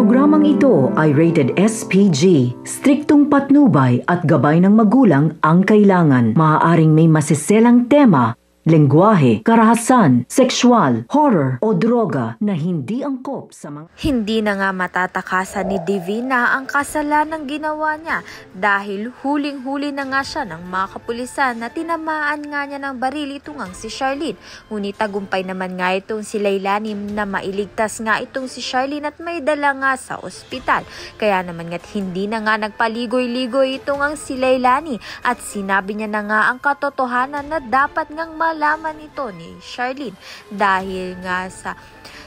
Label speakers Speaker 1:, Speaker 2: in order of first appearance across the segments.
Speaker 1: programang ito ay rated SPG. Striktong patnubay at gabay ng magulang ang kailangan. Maaaring may masiselang tema, lengguwahe, karahasan, sexual, horror o droga na hindi angkop sa mga...
Speaker 2: Hindi na nga matatakasan ni Divina ang kasalanang ginawa niya dahil huling-huli na nga siya ng mga kapulisan na tinamaan nga niya ng baril itong ang si Charlene. Ngunit tagumpay naman nga itong si Leilani na mailigtas nga itong si Charlene at may dala nga sa ospital. Kaya naman nga't hindi na nga nagpaligoy-ligoy itong ang si Leilani at sinabi niya na nga ang katotohanan na dapat ngang malaman ito ni Charlene dahil nga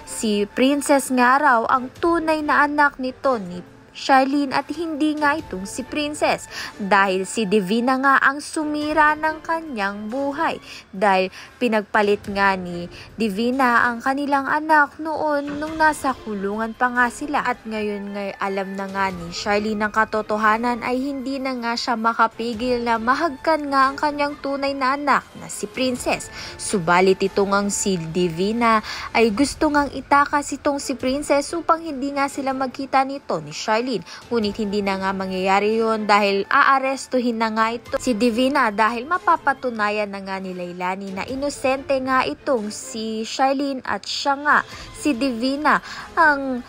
Speaker 2: si Princess nga raw ang tunay na anak nito ni Charlene at hindi nga itong si Princess dahil si Divina nga ang sumira ng kanyang buhay dahil pinagpalit nga ni Divina ang kanilang anak noon nung nasa kulungan pa nga sila at ngayon nga alam na nga ni Charlene ang katotohanan ay hindi na nga siya makapigil na mahagkan nga ang kanyang tunay na anak na si Princess. Subalit itong ang si Divina ay gusto ngang itakas itong si Princess upang hindi nga sila magkita nito ni Charlene. Ngunit hindi na nga mangyayari yun dahil aarestuhin na nga ito si Divina dahil mapapatunayan na nga ni Leilani na inosente nga itong si Charlene at siya nga si Divina ang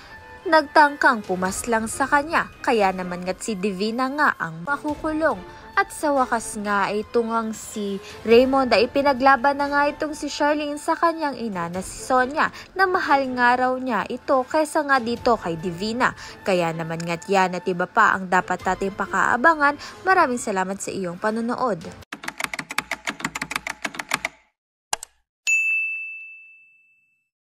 Speaker 2: nagtangkang pumaslang sa kanya. Kaya naman nga si Divina nga ang makukulong. At sa wakas nga itong ang si Raymond ay pinaglaban na nga itong si Charlene sa kanyang ina na si Sonia na mahal nga raw niya ito kaysa nga dito kay Divina. Kaya naman nga't yan at iba pa ang dapat nating pakaabangan. Maraming salamat sa iyong panonood.